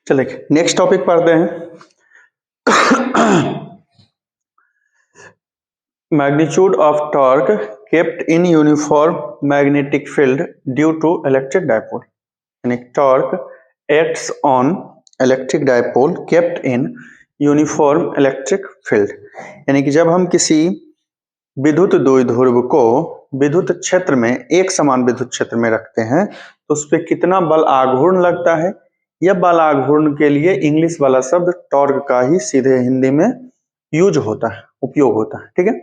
चलिए next topic पढ़ते हैं। Magnitude of torque kept in uniform magnetic field due to electric dipole, यानी torque acts on electric dipole kept in uniform electric field, यानी कि जब हम किसी विद्युत द्विध्रुव को विद्युत क्षेत्र में एक समान विद्युत क्षेत्र में रखते हैं तो उस पर कितना बल आघूर्ण लगता है। यह बल आघूर्ण के लिए इंग्लिश वाला शब्द टॉर्क का ही सीधे हिंदी में यूज होता है, उपयोग होता है। ठीक है,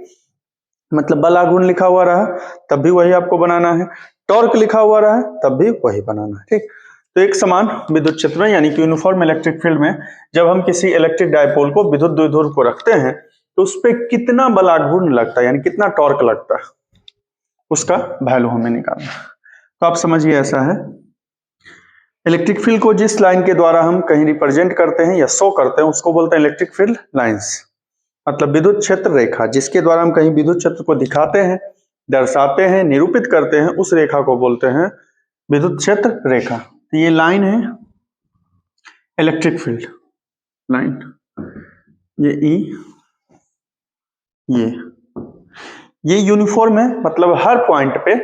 मतलब बल आघूर्ण लिखा हुआ रहा तब भी वही आपको बनाना है, टॉर्क लिखा हुआ रहा तब भी वही बनाना है। ठीक, तो एक समान विद्युत क्षेत्र में यानी कि यूनिफॉर्म इलेक्ट्रिक फील्ड में जब हम किसी इलेक्ट्रिक डायपोल को विद्युत द्विध्रुव को रखते हैं तो उस पर कितना बल आघूर्ण लगता है, यानी कितना टॉर्क लगता है, उसका वैल्यू हमें निकालना है। तो आप समझिए ऐसा है, इलेक्ट्रिक फील्ड को जिस लाइन के द्वारा हम कहीं रिप्रेजेंट करते हैं या शो करते हैं उसको बोलते हैं इलेक्ट्रिक फील्ड लाइंस, मतलब विद्युत क्षेत्र रेखा जिसके द्वारा हम कहीं विद्युत क्षेत्र को दिखाते हैं, दर्शाते हैं, निरूपित करते हैं, उस रेखा को बोलते हैं विद्युत क्षेत्र रेखा। तो ये लाइन है इलेक्ट्रिक फील्ड लाइन, ये ई, ये यूनिफॉर्म है, मतलब हर पॉइंट पे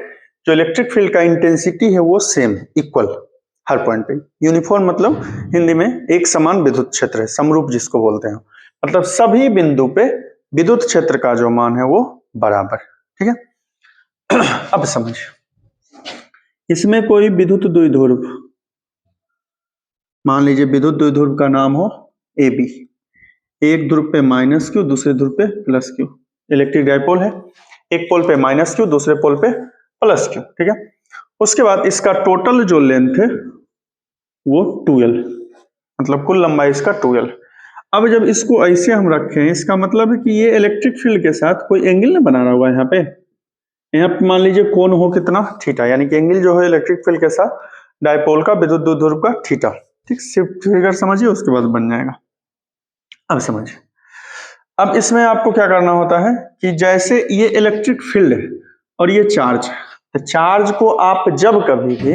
जो इलेक्ट्रिक फील्ड का इंटेंसिटी है वो सेम है, इक्वल हर पॉइंट पे। यूनिफॉर्म मतलब हिंदी में एक समान विद्युत क्षेत्र है, समरूप जिसको बोलते हैं, मतलब सभी बिंदु पे विद्युत क्षेत्र का जो मान है वो बराबर। ठीक है, अब समझिए, इसमें कोई विद्युत द्विध्रुव, मान लीजिए विद्युत द्विध्रुव का नाम हो ए बी, एक ध्रुव पे माइनस क्यू, दूसरे ध्रुव पे प्लस क्यू, इलेक्ट्रिक डायपोल है, एक पोल पे माइनस क्यू, दूसरे पोल पे प्लस क्यू। ठीक है, उसके बाद इसका टोटल जो लेंथ है वो 2l, मतलब कुल लंबाई इसका 2l। अब जब इसको ऐसे हम रखें इसका मतलब है कि ये इलेक्ट्रिक फील्ड के साथ कोई एंगल नहीं बना रहा हुआ है। यहाँ पे मान लीजिए कोण हो कितना, थीटा, यानी कि एंगल जो है इलेक्ट्रिक फील्ड के साथ डायपोल का विद्युत द्विध्रुव का थीटा। ठीक, सिर्फ फिगर समझिए उसके बाद बन जाएगा। अब समझिए, अब इसमें आपको क्या करना होता है कि जैसे ये इलेक्ट्रिक फील्ड है और ये चार्ज है, तो चार्ज को आप जब कभी भी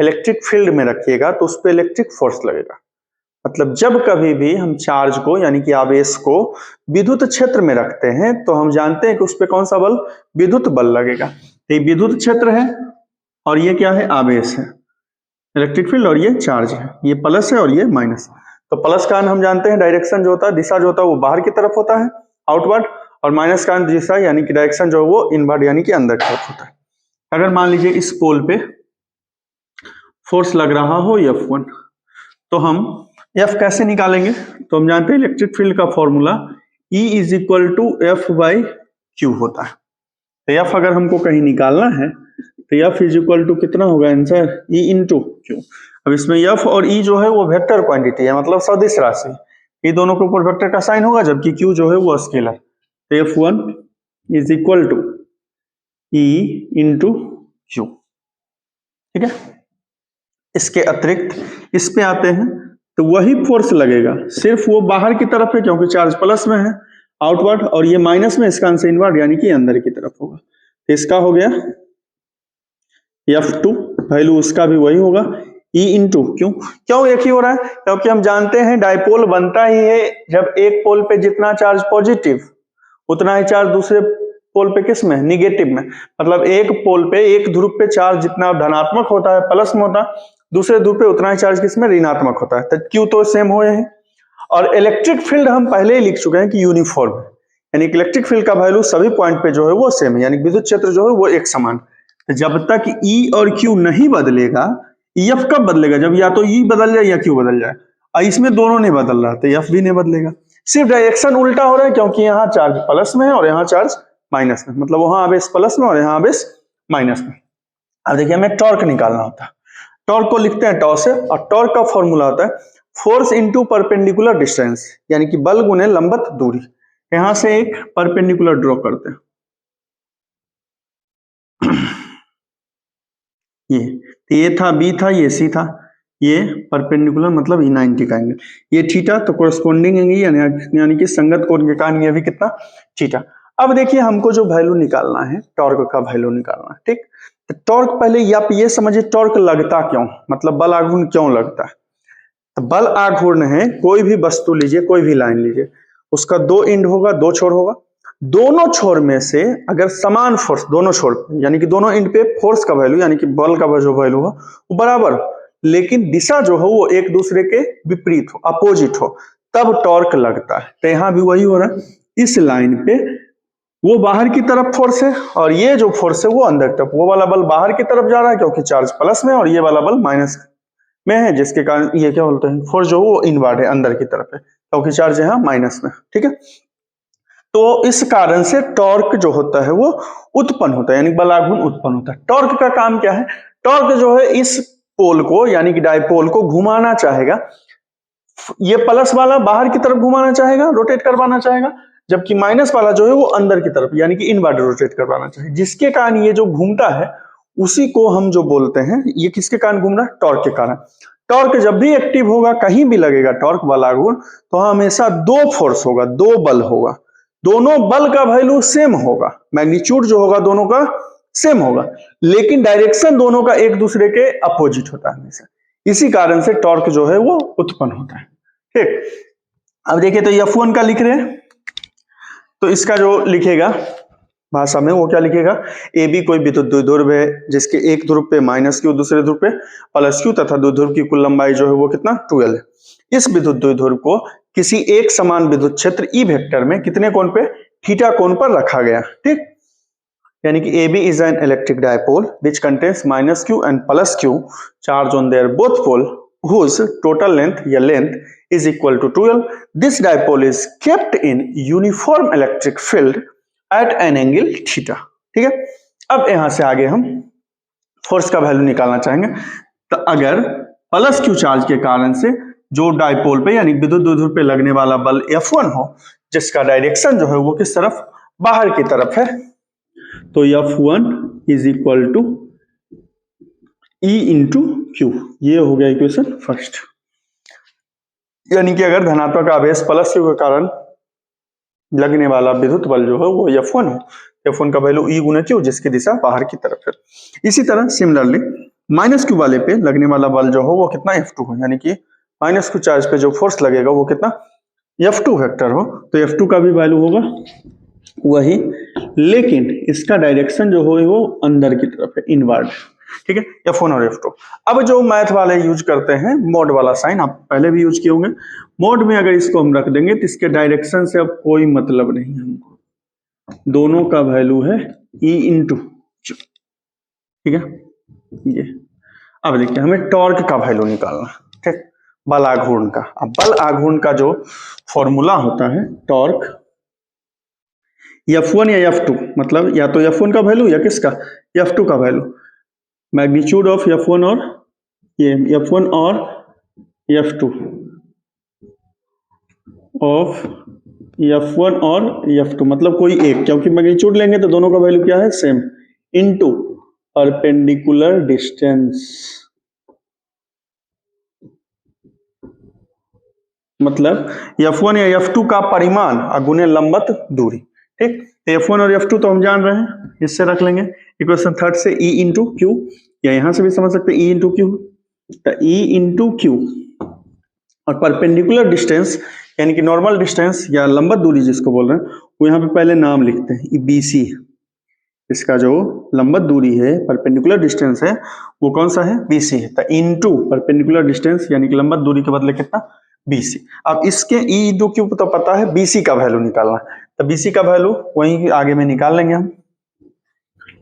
इलेक्ट्रिक फील्ड में रखिएगा तो उस पर इलेक्ट्रिक फोर्स लगेगा। मतलब जब कभी भी हम चार्ज को यानी कि आवेश को विद्युत क्षेत्र में रखते हैं तो हम जानते हैं कि उस पर कौन सा बल, विद्युत बल लगेगा। तो ये विद्युत क्षेत्र है और ये क्या है, आवेश है, इलेक्ट्रिक फील्ड, और ये चार्ज है, ये प्लस है और ये माइनस। तो प्लस का हम जानते हैं डायरेक्शन जो होता है, दिशा जो होता है वो बाहर की तरफ होता है, आउटवर्ड, और माइनस का दिशा यानी कि डायरेक्शन जो है वो इनवर्ड यानी कि अंदर की तरफ होता है। अगर मान लीजिए इस पोल पे फोर्स लग रहा हो F1, तो हम F कैसे निकालेंगे, तो हम जानते हैं इलेक्ट्रिक फील्ड का formula E is equal to F by Q होता है। तो F अगर हमको कहीं निकालना है तो F इज इक्वल टू कितना होगा आंसर, E इंटू क्यू। अब इसमें F और E जो है वो वेक्टर क्वांटिटी है, मतलब सदिश राशि, ये दोनों के ऊपर वेक्टर का साइन होगा, जबकि Q जो है वो स्केलर। तो F1 is equal to E into Q. ठीक है, इसके अतिरिक्त इस पे आते हैं तो वही फोर्स लगेगा, सिर्फ वो बाहर की तरफ है क्योंकि चार्ज प्लस में है, आउटवर्ड, और ये माइनस में, इसका आंसर इनवर्ड यानी कि अंदर की तरफ होगा। तो इसका हो गया F2, वैल्यू उसका भी वही होगा E इंटू क्यों एक ही हो रहा है, क्योंकि हम जानते हैं डायपोल बनता ही है जब एक पोल पे जितना चार्ज पॉजिटिव उतना ही चार्ज दूसरे पोल पे किस में, निगेटिव में। मतलब एक पोल पे, एक ध्रुव पे चार्ज जितना धनात्मक होता है, प्लस में होता है, दूसरे ध्रुव पे उतना ही चार्ज किस में, ऋणात्मक होता है। तो क्यू तो सेम हो है। और इलेक्ट्रिक फील्ड हम पहले ही लिख चुके हैं कि यूनिफॉर्म है, यानी कि इलेक्ट्रिक फील्ड का वैल्यू सभी पॉइंट पे जो है वो सेम है, यानी विद्युत क्षेत्र जो है वो एक समान। तो जब तक E और Q नहीं बदलेगा, F कब बदलेगा, जब या तो E बदल जाए या Q बदल जाए, और इसमें दोनों नहीं बदल रहा तो F भी नहीं बदलेगा, सिर्फ डायरेक्शन उल्टा हो रहा है क्योंकि यहाँ चार्ज प्लस में है और यहाँ चार्ज माइनस में, मतलब वहां आवेश प्लस में और यहाँ आवेश माइनस में। अब देखिए हमें टॉर्क निकालना होता है, टॉर्क को लिखते हैं टॉ से, और टॉर्क का फॉर्मूला होता है फोर्स इनटू परपेंडिकुलर डिस्टेंस, यानी कि बल गुने लंबवत दूरी। यहां से एक परपेंडिकुलर ड्रॉ करते हैं, ये था बी था, ये सी था, ये परपेंडिकुलर मतलब ये 90 का एंगल, ये थीटा, तो कोरस्पोंडिंग एंगल यानी कि संगत कोण के कारण ये भी कितना, थीटा। अब देखिए हमको जो वैल्यू निकालना है, टॉर्क का वैल्यू निकालना है। ठीक, तो टॉर्क पहले आप ये समझिए टॉर्क लगता क्यों, मतलब बल आघूर्ण क्यों लगता है। तो बल आघूर्ण है, कोई भी वस्तु लीजिए, कोई भी लाइन लीजिए, उसका दो एंड होगा, दो छोर होगा, दोनों छोर में से अगर समान फोर्स दोनों छोर यानी कि दोनों एंड पे फोर्स का वैल्यू यानी कि बल का जो वैल्यू हो वो बराबर हो, लेकिन दिशा जो हो वो एक दूसरे के विपरीत हो, अपोजिट हो, तब टॉर्क लगता है। तो यहां भी वही हो रहा है, इस लाइन पे वो बाहर की तरफ फोर्स है और ये जो फोर्स है वो अंदर की तरफ, वो वाला बल बाहर की तरफ जा रहा है क्योंकि चार्ज प्लस में, और ये वाला बल माइनस में है, जिसके कारण ये क्या बोलते हैं, फोर्स जो वो इनवर्ड है, अंदर की तरफ है क्योंकि चार्ज यहाँ माइनस में। ठीक है, तो इस कारण से टॉर्क जो होता है वो उत्पन्न होता है, यानी बलाघूर्ण उत्पन्न होता है। टॉर्क का काम क्या है, टॉर्क जो है इस पोल को यानी कि डायपोल को घुमाना चाहेगा, ये प्लस वाला बाहर की तरफ घुमाना चाहेगा, रोटेट करवाना चाहेगा, जबकि माइनस वाला जो है वो अंदर की तरफ यानी कि इनवर्ड रोटेट करवाना चाहिए, जिसके कारण ये जो घूमता है उसी को हम जो बोलते हैं, ये किसके कारण घूम रहा है, टॉर्क के कारण। टॉर्क जब भी एक्टिव होगा, कहीं भी लगेगा टॉर्क बलाघूर्ण, तो हमेशा दो फोर्स होगा, दो बल होगा, दोनों बल का वैल्यू सेम होगा, मैग्नीट्यूड जो होगा दोनों का सेम होगा, लेकिन डायरेक्शन दोनों का एक दूसरे के अपोजिट होता है हमेशा। इसी कारण से टॉर्क जो है वो उत्पन्न होता है। ठीक, अब देखिए तो F1 का लिख रहे हैं, तो इसका जो लिखेगा भाषा में वो क्या लिखेगा, ए बी कोई विद्युत द्विध्रुव है जिसके एक ध्रुव पे माइनस क्यू, दूसरे ध्रुव पे प्लस क्यू, तथा द्विध्रुव की कुल लंबाई जो है वो कितना 12 है। इस विद्युत द्विध्रुव को किसी एक समान विद्युत क्षेत्र ई वेक्टर में कितने कोण पे, थीटा कोण पर रखा गया। ठीक, यानी कि AB is an electric dipole which contains minus q and plus q charge on their both pole whose total length या length is equal to 12. This dipole is kept in uniform electric field at an angle theta. ठीक है, अब यहां से आगे हम force का value निकालना चाहेंगे। तो अगर प्लस क्यू चार्ज के कारण से जो डायपोल पे यानी विद्युत द्विध्रुव पे लगने वाला बल F1 हो, जिसका डायरेक्शन जो है वो किस तरफ, बाहर की तरफ है, तो F1 is equal to E into Q, ये हो गया इक्वेशन फर्स्ट। यानी कि अगर धनात्मक आवेश प्लस क्यू के कारण लगने वाला विद्युत बल जो है वो F1 हो, F1 का वैल्यू E गुना क्यू, जिसकी दिशा बाहर की तरफ है। इसी तरह सिमिलरली माइनस क्यू वाले पे लगने वाला बल जो हो वो कितना F2 हो, यानी कि माइनस क्यू चार्ज पे जो फोर्स लगेगा वो कितना F2 वेक्टर हो, तो F2 का भी वैल्यू होगा वही, लेकिन इसका डायरेक्शन जो हो वो अंदर की तरफ है, इनवर्ड। ठीक है, F1 और F2। अब जो मैथ वाले यूज करते हैं मोड वाला साइन, आप पहले भी यूज किए होंगे, मोड में अगर इसको हम रख देंगे तो इसके डायरेक्शन से अब कोई मतलब नहीं है हमको, दोनों का वैल्यू है E इंटू क्यू। ठीक है, ये अब देखिए हमें टॉर्क का वैल्यू निकालना, ठीक, बल आघूर्ण का। अब बल आघूर्ण का जो फॉर्मूला होता है टॉर्क F1 या F2, मतलब या तो F1 का वैल्यू या किसका, F2 का वैल्यू, मैग्नीट्यूड ऑफ F1 और ये F1 और F2 ऑफ F1 और F2, मतलब कोई एक, क्योंकि मैग्नीट्यूड लेंगे तो दोनों का वैल्यू क्या है सेम, इनटू परपेंडिकुलर डिस्टेंस, मतलब F1 या F2 का परिमाण गुने लंबवत दूरी। ठीक, F1 और F2 तो हम जान रहे हैं, इससे रख लेंगे इक्वेशन थर्ड से E इंटू क्यू, या यहां से भी समझ सकते हैं E इंटू क्यू, तो E इंटू क्यू और परपेंडिकुलर डिस्टेंस यानी कि नॉर्मल डिस्टेंस या लंबवत दूरी जिसको बोल रहे हैं, वो यहाँ पे पहले नाम लिखते हैं BC, इसका जो लंबवत दूरी है परपेंडिकुलर डिस्टेंस है वो कौन सा है, BC है, तो इंटू परपेंडिकुलर डिस्टेंस यानी कि लंबवत दूरी के बदले कितना BC। अब इसके E इंटू क्यू तो पता है, BC का वैल्यू निकालना, तो BC का वैल्यू वहीं आगे में निकाल लेंगे हम,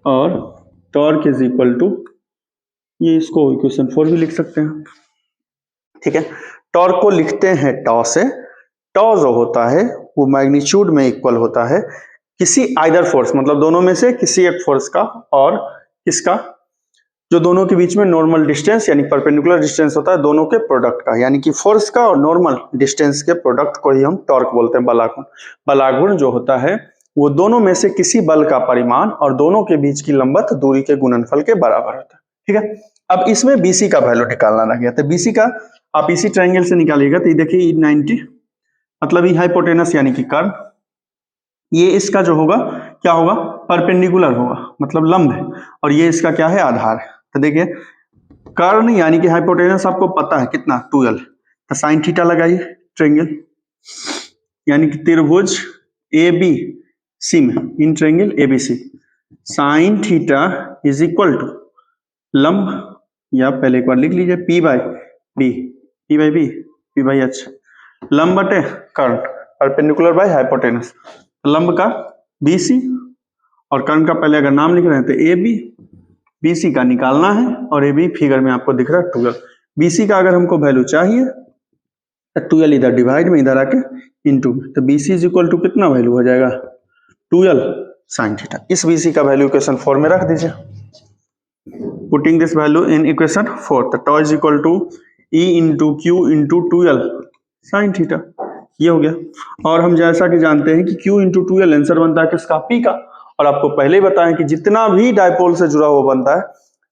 और टॉर्क इज इक्वल टू, ये इसको इक्वेशन 4 भी लिख सकते हैं। ठीक है, टॉर्क को लिखते हैं टॉ से, टॉ जो होता है वो मैग्नीट्यूड में इक्वल होता है किसी आइदर फोर्स, मतलब दोनों में से किसी एक फोर्स का, और किसका, जो दोनों के बीच में नॉर्मल डिस्टेंस यानी परपेंडिकुलर डिस्टेंस होता है दोनों के प्रोडक्ट का, यानी कि फोर्स का और नॉर्मल डिस्टेंस के प्रोडक्ट को ही हम टॉर्क बोलते हैं। बलाघूर्ण, बलाघूर्ण जो होता है वो दोनों में से किसी बल का परिमाण और दोनों के बीच की लंबवत दूरी के गुणनफल के बराबर होता है। ठीक है, अब इसमें BC का वैल्यू निकालना रह गया, तो BC का आप इसी ट्रायंगल से निकालिएगा, तो ये देखिए 90, मतलब ये हाइपोटेनस यानी कि कर्व, ये इसका जो होगा क्या होगा, परपेंडिकुलर होगा, मतलब लंब है, और ये इसका क्या है, आधार है। तो देखिए कर्ण यानी कि हाइपोटेनस आपको पता है कितना 12, तो साइन थीटा लगाइए ट्रायंगल, यानी कि त्रिभुज ए बी सी में in triangle ABC sine theta is equal to लंब, या पहले एक बार लिख लीजिए P by B, P by B, P by H, लंब बटे कर्ण, परपेंडिकुलर बाय हाइपोटेनस, लंब का बीसी और कर्ण का पहले अगर नाम लिख रहे हैं तो ए बी, बीसी का निकालना है और ए बी फिगर में आपको दिख रहा है 12, बीसी का अगर हमको वैल्यू चाहिए तो 12 इधर डिवाइड में इधर आके इनटू में, तो बीसी इज इक्वल टू कितना वैल्यू हो जाएगा 12 साइन थीटा। इस बीसी का वैल्यू इक्वेशन 4 में रख दीजिए, putting this value in equation 4, तो tau is equal to E into Q into 12 sine theta, ये हो गया। और हम जैसा कि जानते हैं कि Q इंटू 12 आंसर बनता है किसका, P का, और आपको पहले ही बताया कि जितना भी डायपोल से जुड़ा हुआ बनता है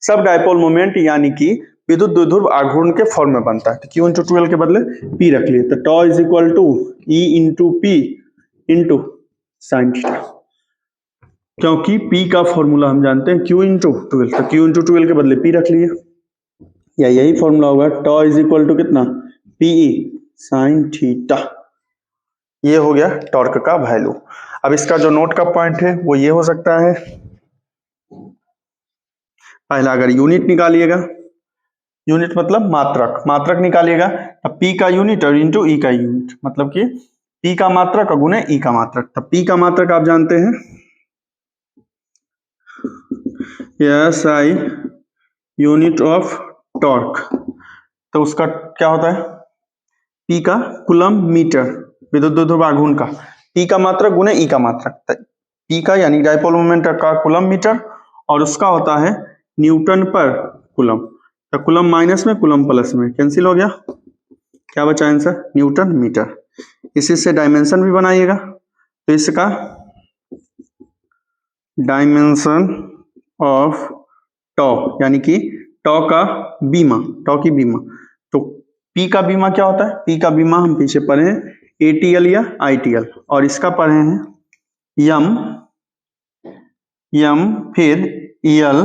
सब डायपोल मोमेंट यानी कि विद्युत द्विध्रुव आघूर्ण के फॉर्म में बनता है, तो Q इंटू 12 के बदले P रख लिए, तो tau is equal to E into P into sine theta, क्योंकि P का फॉर्मूला हम जानते हैं Q इंटू 12, तो Q इंटू 12 के बदले P रख लिए, या यही फॉर्मूला होगा टॉ इज इक्वल टू कितना PE साइन थीटा, ये हो गया टॉर्क का वैल्यू। अब इसका जो नोट का पॉइंट है वो ये हो सकता है, पहला अगर यूनिट निकालिएगा, यूनिट मतलब मात्रक, मात्रक निकालिएगा तो P का यूनिट और इंटू E का यूनिट, मतलब कि P का मात्रक और गुने E का मात्रक, तो P का मात्रक आप जानते हैं SI यूनिट ऑफ टॉर्क, तो उसका क्या होता है P का कूलम मीटर, विद्युत द्विध्रुव आघूर्ण का, P का मात्रक गुने E का मात्रक, P का यानी डायपोल मोमेंट का कूलम मीटर और उसका होता है न्यूटन पर कूलम, तो कूलम माइनस में कूलम प्लस में कैंसिल हो गया, क्या बचा आंसर न्यूटन मीटर। इसी से डायमेंशन भी बनाइएगा, तो इसका डायमेंशन ऑफ टॉ यानी कि टॉ का बीमा, टॉ की बीमा, तो P का बीमा क्या होता है, P का बीमा हम पीछे पढ़े हैं ATL या ITL, और इसका पढ़े हैं M फिर EL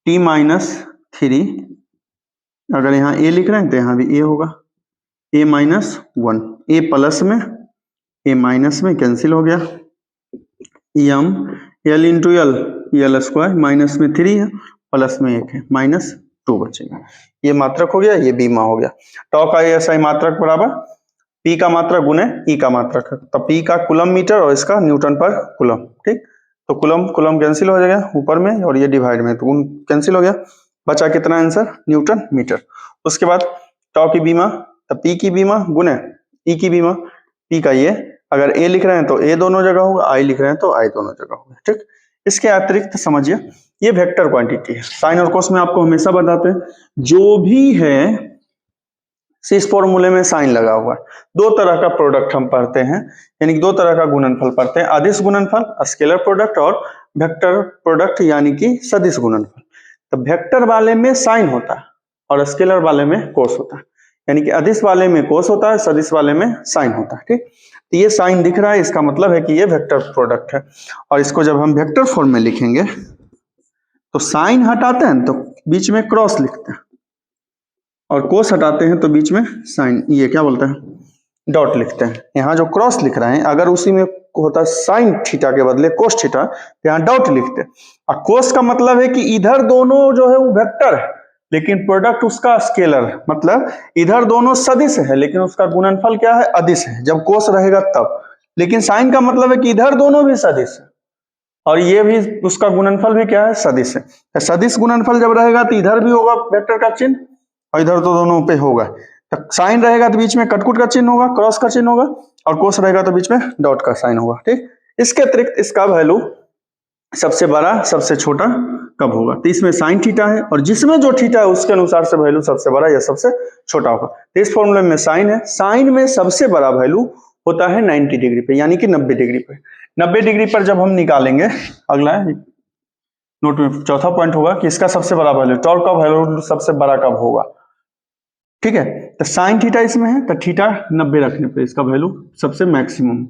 T-3, अगर यहाँ A लिख रहे हैं तो यहाँ भी A होगा A-1, A प्लस में A माइनस में कैंसिल हो गया, M L into L, L square, minus में 3 है प्लस में 1 है -2 बचेगा, ये मात्रक हो गया, ये बीमा हो गया। टॉ का SI मात्रक बराबर P का मात्रक गुने E का मात्रक है, तो P का कूलम मीटर और इसका न्यूटन पर कूलम, ठीक, तो कूलम कूलम कैंसिल हो जाएगा ऊपर में और ये डिवाइड में, तो कैंसिल हो गया, बचा कितना आंसर न्यूटन मीटर। उसके बाद टॉ की बीमा, तो P की बीमा गुने E की बीमा, P का ये अगर A लिख रहे हैं तो A दोनों जगह होगा, I लिख रहे हैं तो I दोनों जगह होगा, ठीक। इसके अतिरिक्त समझिए ये वेक्टर क्वांटिटी है, साइन और कोस में आपको हमेशा बताते हैं जो भी है इस फॉर्मूले में साइन लगा हुआ है। दो तरह का प्रोडक्ट हम पढ़ते हैं, यानी कि दो तरह का गुणनफल पढ़ते हैं, अदिश गुणनफल स्केलर प्रोडक्ट और वेक्टर प्रोडक्ट यानी कि सदिश गुणनफल। तो वेक्टर वाले में साइन होता है और स्केलर वाले में कोस होता है, यानी कि अदिश वाले में कोस होता है, सदिश वाले में साइन होता है, ठीक। तो ये साइन दिख रहा है, इसका मतलब है कि ये वेक्टर प्रोडक्ट है, और इसको जब हम वेक्टर फॉर्म में लिखेंगे तो साइन हटाते हैं तो बीच में क्रॉस लिखते हैं, और कोस हटाते हैं तो बीच में साइन, ये क्या बोलते हैं डॉट लिखते हैं। यहाँ जो क्रॉस लिख रहे हैं अगर उसी में होता साइन थीटा के बदले कोस थीटा, तो यहाँ डॉट लिखते हैं, और कोस का मतलब है कि इधर दोनों जो है वो वेक्टर है लेकिन प्रोडक्ट उसका स्केलर है, मतलब इधर दोनों सदिश है लेकिन उसका गुणनफल क्या है अदिश है, जब कोस रहेगा तब। लेकिन साइन का मतलब है कि इधर दोनों भी सदिश है और ये भी उसका गुणनफल भी क्या है सदिश है, तो सदिश गुणनफल जब रहेगा तो इधर भी होगा वेक्टर का चिन्ह और इधर तो दोनों पे होगा, तो साइन रहेगा तो बीच में कटकुट का चिन्ह होगा, क्रॉस का चिन्ह होगा, और कोस रहेगा तो बीच में डॉट का साइन होगा, ठीक। इसके अतिरिक्त इसका वैल्यू सबसे बड़ा सबसे छोटा कब होगा, तो इसमें साइन थीटा है और जिसमें जो थीटा है उसके अनुसार से वैल्यू सबसे बड़ा या सबसे छोटा होगा। तो इस फॉर्मूले में साइन है, साइन में सबसे बड़ा वैल्यू होता है 90 डिग्री पे, यानी कि 90 डिग्री पे। 90 डिग्री पर जब हम निकालेंगे, अगला नोट में चौथा पॉइंट होगा कि इसका सबसे बड़ा वैल्यू, टॉर्क का वैल्यू सबसे बड़ा कब होगा, ठीक है। तो साइन थीटा इसमें है तो थीटा 90 रखने पे इसका वैल्यू सबसे मैक्सिमम,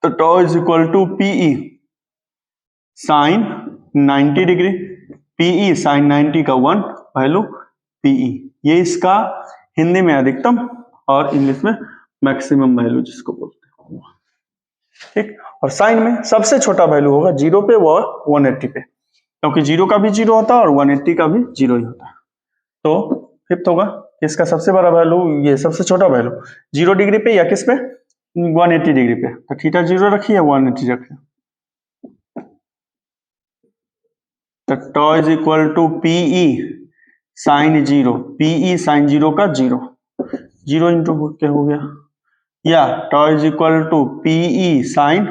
तो tau is equal to PE sine 90 degree, PE sine 90 का 1 वैल्यू पीई, ये इसका हिंदी में अधिकतम और इंग्लिश में मैक्सिमम वैल्यू जिसको बोलते हैं, ठीक। और साइन में सबसे छोटा वैल्यू होगा 0 पे व 180 पे, क्योंकि 0 का भी 0 होता है और 180 का भी 0 ही होता है। तो फिफ्थ होगा इसका सबसे बड़ा वैल्यू, ये सबसे छोटा वैल्यू 0 डिग्री पे या किस पे, 180 डिग्री पे, तो थीटा 0 रखिए या 180 रखिए, तो tau is equal to PE sine 0, PE sine 0 का 0 इंटू क्या हो गया, या tau is equal to PE sine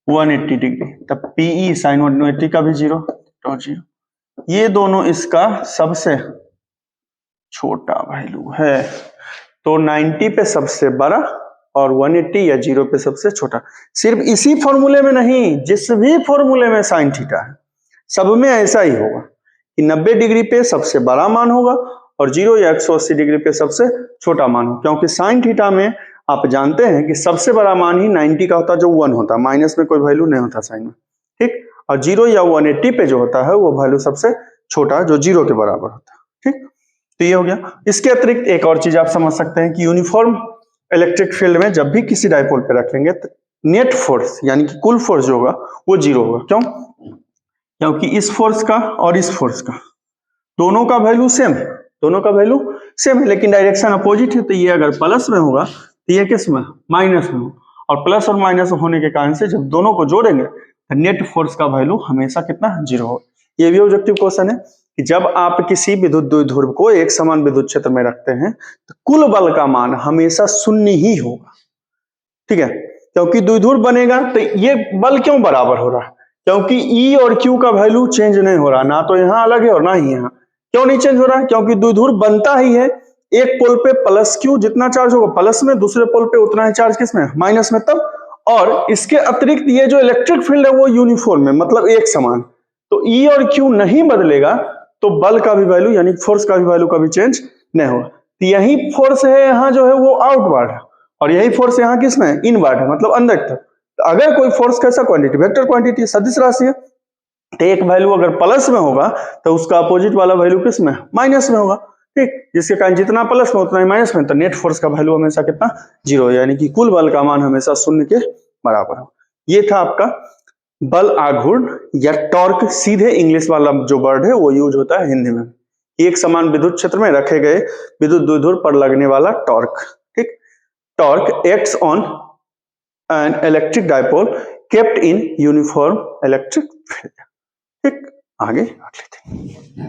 180 degree, तब पीई साइन 180 का भी 0, टॉ 0। ये दोनों इसका सबसे छोटा वैल्यू है, तो 90 पे सबसे बड़ा और 180 या 0 पे सबसे छोटा। सिर्फ इसी फॉर्मूले में नहीं, जिस भी फॉर्मूले में साइन थीटा है सब में ऐसा ही होगा कि 90 डिग्री पे सबसे बड़ा मान होगा और 0 या 180 डिग्री पे सबसे छोटा मान होगा, क्योंकि साइन थीटा में आप जानते हैं कि सबसे बड़ा मान ही 90 का होता है, जो 1 होता है, माइनस में कोई वैल्यू नहीं होता साइन में, ठीक। और 0 या 180 पे जो होता है वो वैल्यू सबसे छोटा जो 0 के बराबर होता है, ठीक। तो ये हो गया। इसके अतिरिक्त एक और चीज आप समझ सकते हैं कि यूनिफॉर्म इलेक्ट्रिक फील्ड में जब भी किसी डायपोल पे रखेंगे तो नेट फोर्स यानी कि कुल फोर्स जो होगा वो 0 होगा। क्यों? क्योंकि इस फोर्स का और इस फोर्स का दोनों का वैल्यू सेम है, दोनों का वैल्यू सेम है, लेकिन डायरेक्शन अपोजिट है। तो ये अगर प्लस में होगा तो ये किस में, माइनस में होगा, और प्लस और माइनस होने के कारण से जब दोनों को जोड़ेंगे तो नेट फोर्स का वैल्यू हमेशा कितना, 0 होगा। ये भी ऑब्जेक्टिव क्वेश्चन है कि जब आप किसी विद्युत द्विध्रुव को एक समान विद्युत क्षेत्र में रखते हैं तो कुल बल का मान हमेशा 0 ही होगा, ठीक है। क्योंकि द्विध्रुव बनेगा तो ये बल क्यों बराबर हो रहा है, क्योंकि ई और क्यू का वैल्यू चेंज नहीं हो रहा, ना तो यहाँ अलग है और ना ही यहाँ। क्यों नहीं चेंज हो रहा है? क्योंकि द्विध्रुव बनता ही है, एक पोल पे प्लस क्यू जितना चार्ज होगा प्लस में, दूसरे पोल पे उतना ही चार्ज किस में, माइनस में। तब और इसके अतिरिक्त ये जो इलेक्ट्रिक फील्ड है वो यूनिफॉर्म है, मतलब एक समान। तो ई और क्यू नहीं बदलेगा तो बल का भी वैल्यू यानी फोर्स का भी वैल्यू कभी चेंज नहीं होगा। तो यही फोर्स है यहाँ जो है वो आउटवर्ड है और यही फोर्स यहाँ किस में, इनवर्ड है, मतलब अंदर की तरफ। तो अगर कोई फोर्स कैसा क्वांटिटी, वेक्टर क्वांटिटी, सदिश राशि है, तो एक वैल्यू अगर प्लस में होगा तो उसका अपोजिट वाला वैल्यू किस में, माइनस में होगा, ठीक। जिसके कारण जितना प्लस में उतना ही माइनस में, तो नेट फोर्स का वैल्यू हमेशा कितना, 0, यानी कि कुल बल का मान हमेशा 0 के बराबर हो। ये था आपका बल आघूर्ण या टॉर्क। सीधे इंग्लिश वाला जो वर्ड है वो यूज होता है हिंदी में। एक समान विद्युत क्षेत्र में रखे गए विद्युत द्विध्रुव पर लगने वाला टॉर्क, ठीक। Torque acts on an electric dipole kept in uniform electric field, ठीक। आगे लेते हैं।